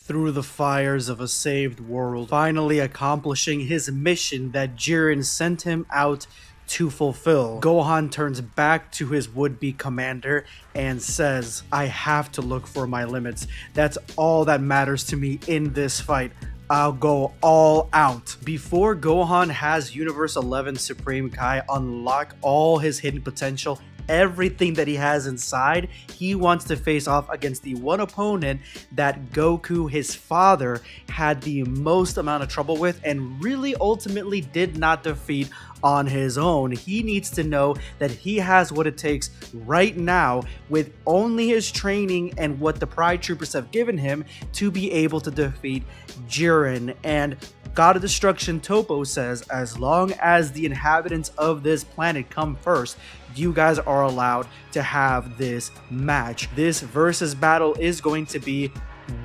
through the fires of a saved world, finally accomplishing his mission that Jiren sent him out to fulfill. Gohan turns back to his would-be commander and says, "I have to look for my limits. That's all that matters to me in this fight. I'll go all out." Before Gohan has Universe 11 Supreme Kai unlock all his hidden potential, everything that he has inside, he wants to face off against the one opponent that Goku, his father, had the most amount of trouble with and really ultimately did not defeat on his own. He needs to know that he has what it takes right now with only his training and what the Pride Troopers have given him to be able to defeat Jiren. And God of Destruction Topo says, as long as the inhabitants of this planet come first, you guys are allowed to have this match. This versus battle is going to be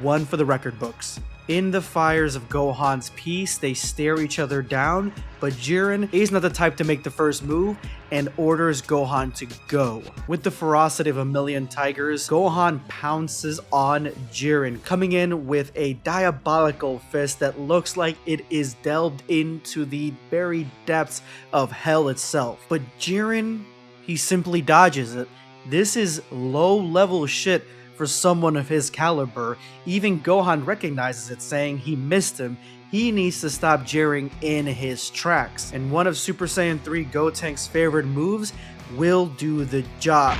one for the record books. In the fires of Gohan's peace, they stare each other down, but Jiren is not the type to make the first move and orders Gohan to go. With the ferocity of a million tigers, Gohan pounces on Jiren, coming in with a diabolical fist that looks like it is delved into the very depths of hell itself. But Jiren, he simply dodges it. This is low-level shit for someone of his caliber. Even Gohan recognizes it, saying he missed him. He needs to stop Jiren in his tracks. And one of Super Saiyan 3 Gotenks' favorite moves will do the job.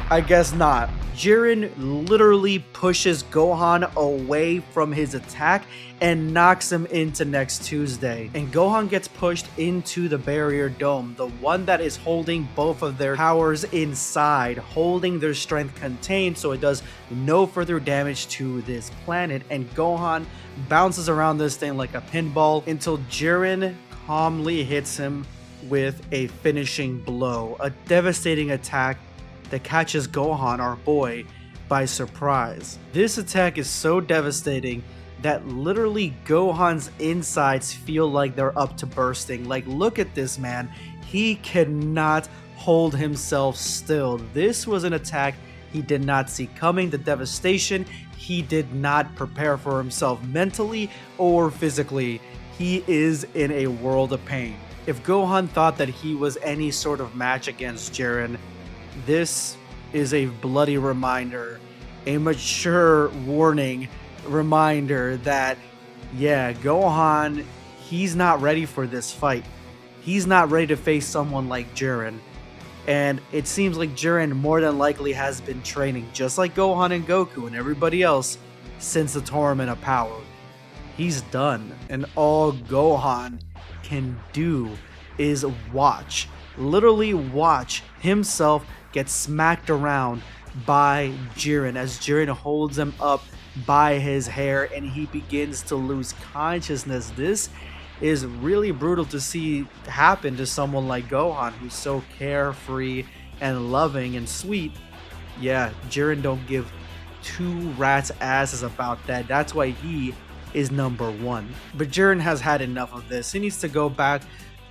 I guess not. Jiren literally pushes Gohan away from his attack and knocks him into next Tuesday. And Gohan gets pushed into the barrier dome, the one that is holding both of their powers inside, holding their strength contained so it does no further damage to this planet. And Gohan bounces around this thing like a pinball until Jiren calmly hits him with a finishing blow, a devastating attack that catches Gohan, our boy, by surprise. This attack is so devastating that literally Gohan's insides feel like they're up to bursting. Like, look at this man. He cannot hold himself still. This was an attack he did not see coming. The devastation, he did not prepare for himself mentally or physically. He is in a world of pain. If Gohan thought that he was any sort of match against Jiren, this is a bloody reminder, a mature warning reminder that, yeah, Gohan, he's not ready for this fight. He's not ready to face someone like Jiren. And it seems like Jiren more than likely has been training, just like Gohan and Goku and everybody else, since the Tournament of Power. He's done, and all Gohan can do is watch, literally watch himself get smacked around by Jiren as Jiren holds him up by his hair and he begins to lose consciousness. This is really brutal to see happen to someone like Gohan, who's so carefree and loving and sweet. Yeah, Jiren don't give two rats asses about that. That's why he is number one. But Jiren has had enough of this. He needs to go back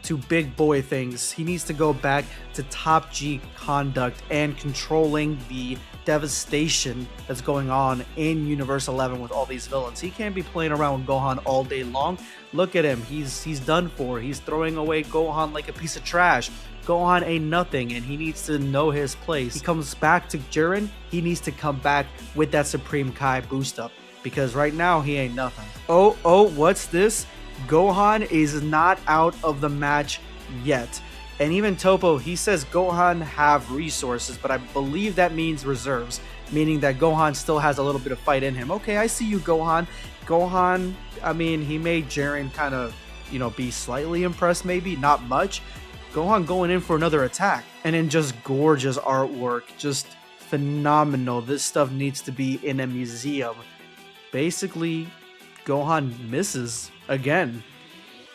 to big boy things. He needs to go back to top G conduct and controlling the devastation that's going on in Universe 11 with all these villains. He can't be playing around with Gohan all day long. Look at him. He's done for. He's throwing away Gohan like a piece of trash. Gohan ain't nothing, and he needs to know his place. He comes back to Jiren. He needs to come back with that Supreme Kai boost up, because right now he ain't nothing. Oh, what's this? Gohan is not out of the match yet. And even Topo, he says Gohan have resources, but I believe that means reserves, meaning that Gohan still has a little bit of fight in him. Okay, I see you, Gohan. Gohan, I mean, he made Jiren kind of, be slightly impressed, maybe, not much. Gohan going in for another attack. And then just gorgeous artwork, just phenomenal. This stuff needs to be in a museum. Basically, Gohan misses again,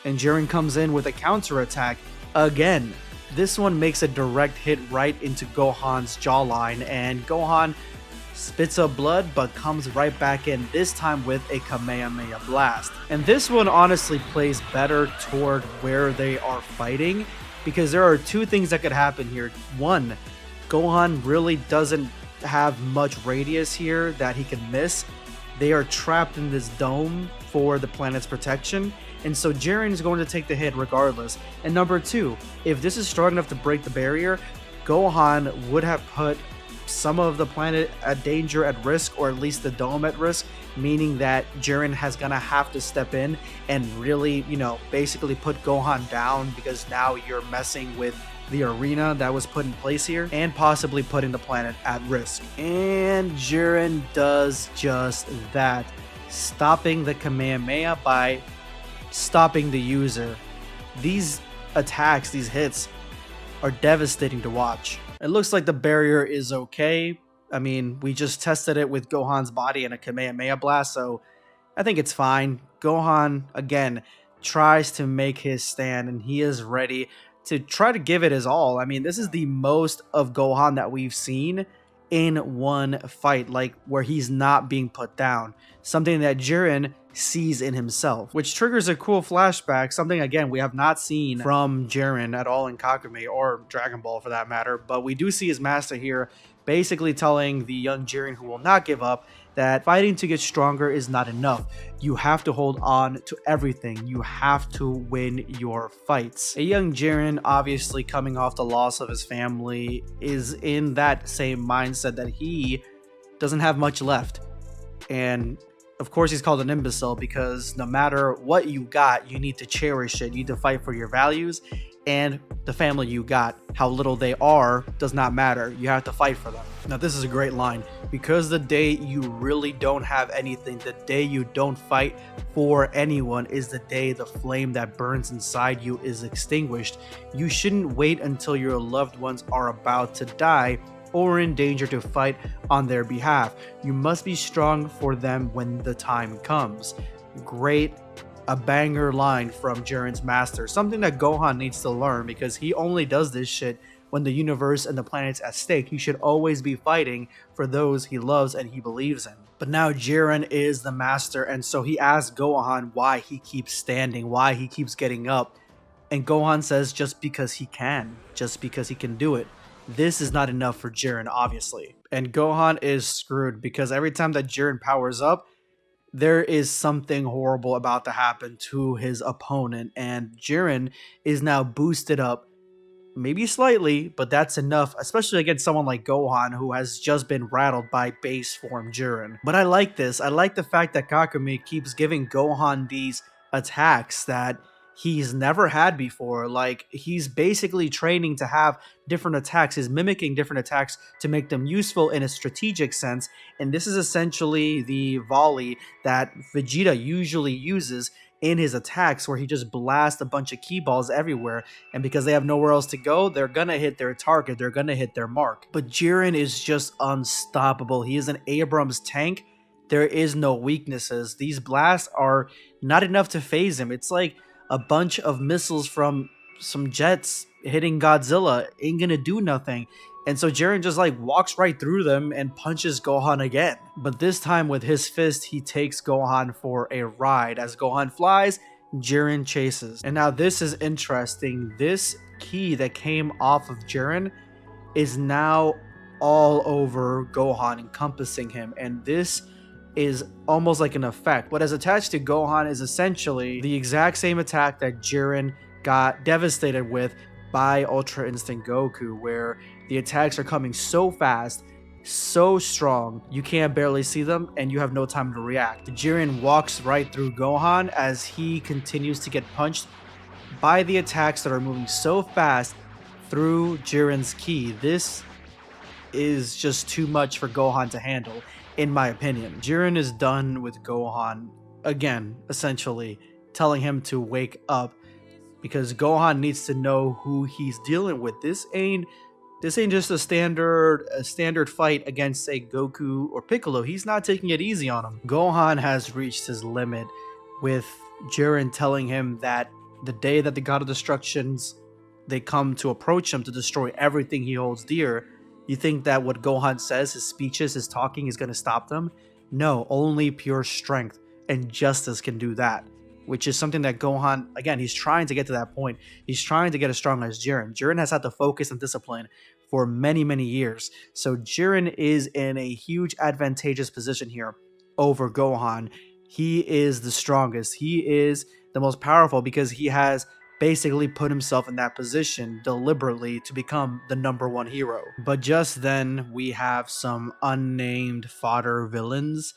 and Jiren comes in with a counterattack again. This one makes a direct hit right into Gohan's jawline, and Gohan spits up blood but comes right back in, this time with a Kamehameha blast. And this one honestly plays better toward where they are fighting, because there are two things that could happen here. One, Gohan really doesn't have much radius here that he can miss. they are trapped in this dome for the planet's protection, and so Jiren is going to take the hit regardless. And number two, if this is strong enough to break the barrier, Gohan would have put some of the planet at danger, at risk, or at least the dome at risk, meaning that Jiren has gonna have to step in and really, basically put Gohan down, because now you're messing with the arena that was put in place here and possibly putting the planet at risk. And Jiren does just that, stopping the Kamehameha by stopping the user. These attacks, these hits, are devastating to watch. It looks like the barrier is okay. I mean, we just tested it with Gohan's body and a Kamehameha blast, so I think it's fine. Gohan, again, tries to make his stand, and he is ready to try to give it his all. I mean, this is the most of Gohan that we've seen in one fight, like where he's not being put down. Something that Jiren sees in himself, which triggers a cool flashback, something again we have not seen from Jiren at all in Kakumei or Dragon Ball for that matter, but we do see his master here basically telling the young Jiren who will not give up that fighting to get stronger is not enough. You have to hold on to everything. You have to win your fights. A young Jiren, obviously coming off the loss of his family, is in that same mindset that he doesn't have much left. And of course he's called an imbecile because no matter what you got, you need to cherish it. You need to fight for your values and the family you got. How little they are does not matter. You have to fight for them. Now this is a great line. Because the day you really don't have anything, the day you don't fight for anyone, is the day the flame that burns inside you is extinguished. You shouldn't wait until your loved ones are about to die or in danger to fight on their behalf. You must be strong for them when the time comes. Great, a banger line from Jiren's master, something that Gohan needs to learn, because he only does this shit when the universe and the planet's at stake. He should always be fighting for those he loves and he believes in. But now Jiren is the master, and so he asks Gohan why he keeps standing, why he keeps getting up. And Gohan says just because he can, just because he can do it. This is not enough for Jiren, obviously. And Gohan is screwed because every time that Jiren powers up, there is something horrible about to happen to his opponent. And Jiren is now boosted up, maybe slightly, but that's enough, especially against someone like Gohan who has just been rattled by base form Jiren. But I like this. I like the fact that Kakumei keeps giving Gohan these attacks that he's never had before. Like, he's basically training to have different attacks. He's mimicking different attacks to make them useful in a strategic sense. And this is essentially the volley that Vegeta usually uses in his attacks, where he just blasts a bunch of key balls everywhere, and because they have nowhere else to go, they're gonna hit their target, they're gonna hit their mark. But Jiren is just unstoppable. He is an Abrams tank. There is no weaknesses. These blasts are not enough to phase him. It's like a bunch of missiles from some jets hitting Godzilla ain't gonna do nothing. And so Jiren just like walks right through them and punches Gohan again. But this time with his fist, he takes Gohan for a ride. As Gohan flies, Jiren chases. And now this is interesting. This ki that came off of Jiren is now all over Gohan, encompassing him. And this is almost like an effect. What is attached to Gohan is essentially the exact same attack that Jiren got devastated with by Ultra Instinct Goku, where the attacks are coming so fast, so strong, you can't barely see them and you have no time to react. Jiren walks right through Gohan as he continues to get punched by the attacks that are moving so fast through Jiren's ki. This is just too much for Gohan to handle, in my opinion. Jiren is done with Gohan, again, essentially telling him to wake up, because Gohan needs to know who he's dealing with. This ain't just a standard fight against, say, Goku or Piccolo. He's not taking it easy on him. Gohan has reached his limit, with Jiren telling him that the day that the God of Destructions, they come to approach him to destroy everything he holds dear, you think that what Gohan says, his speeches, his talking, is going to stop them? No, only pure strength and justice can do that. Which is something that Gohan, again, he's trying to get to that point. He's trying to get as strong as Jiren. Jiren has had to focus and discipline for many, many years. So Jiren is in a huge advantageous position here. over Gohan. He is the strongest. He is the most powerful because he has basically put himself in that position deliberately to become the #1 hero. But just then, we have some unnamed fodder villains.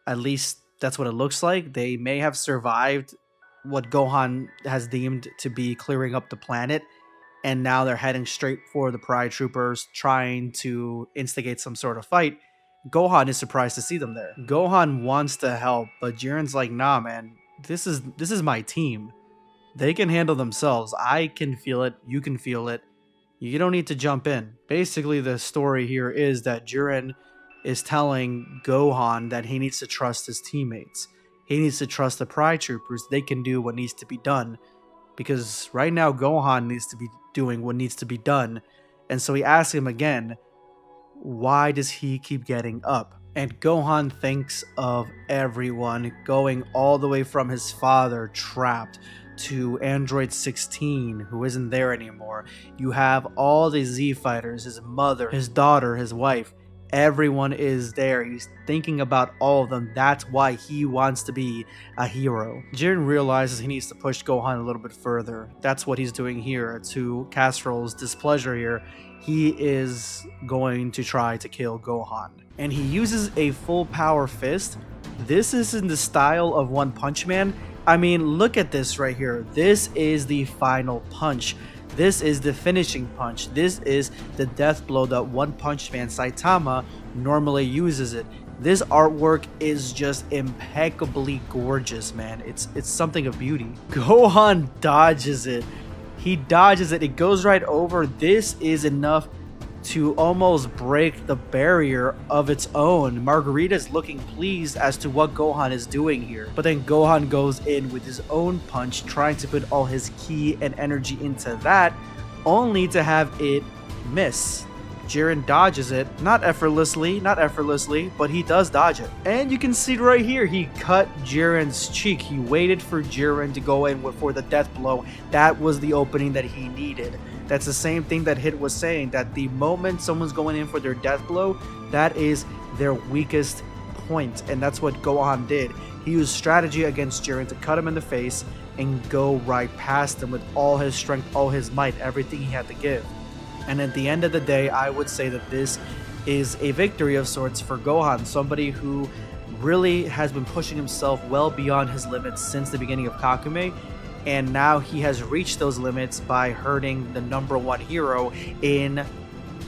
At least that's what it looks like. They may have survived what Gohan has deemed to be clearing up the planet, and now they're heading straight for the Pride Troopers, trying to instigate some sort of fight. Gohan is surprised to see them there. Gohan wants to help, but Jiren's like, nah, man, this is my team. They can handle themselves. I can feel it. You can feel it. You don't need to jump in. Basically, the story here is that Jiren is telling Gohan that he needs to trust his teammates. He needs to trust the Pride Troopers. They can do what needs to be done. Because right now, Gohan needs to be doing what needs to be done. And so he asks him again, why does he keep getting up? And Gohan thinks of everyone, going all the way from his father, trapped, to Android 16, who isn't there anymore. You have all the Z fighters, his mother, his daughter, his wife. Everyone is there. He's thinking about all of them. That's why he wants to be a hero. Jiren realizes he needs to push Gohan a little bit further. That's what he's doing here. To Castrol's displeasure here, he is going to try to kill Gohan. And he uses a full power fist. This is in the style of One Punch Man. I mean, look at this right here. This is the final punch. This is the finishing punch. This is the death blow that One Punch Man Saitama normally uses it. This artwork is just impeccably gorgeous, man. It's something of beauty. Gohan dodges it. He dodges it. It goes right over. This is enough to almost break the barrier of its own. Margarita is looking pleased as to what Gohan is doing here. But then Gohan goes in with his own punch, trying to put all his ki and energy into that, only to have it miss. Jiren dodges it, not effortlessly, but he does dodge it. And you can see right here, he cut Jiren's cheek. He waited for Jiren to go in for the death blow. That was the opening that he needed. That's the same thing that Hit was saying, that the moment someone's going in for their death blow, that is their weakest point. And that's what Gohan did. He used strategy against Jiren to cut him in the face and go right past him with all his strength, all his might, everything he had to give. And at the end of the day, I would say that this is a victory of sorts for Gohan, somebody who really has been pushing himself well beyond his limits since the beginning of Kakumei. And now he has reached those limits by hurting the #1 hero in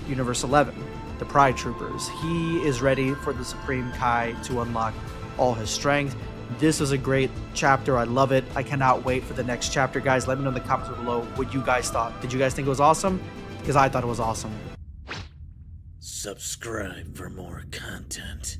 Universe 11, the Pride Troopers. He is ready for the Supreme Kai to unlock all his strength. This was a great chapter. I love it. I cannot wait for the next chapter, guys. Let me know in the comments below what you guys thought. Did you guys think it was awesome? Because I thought it was awesome. Subscribe for more content.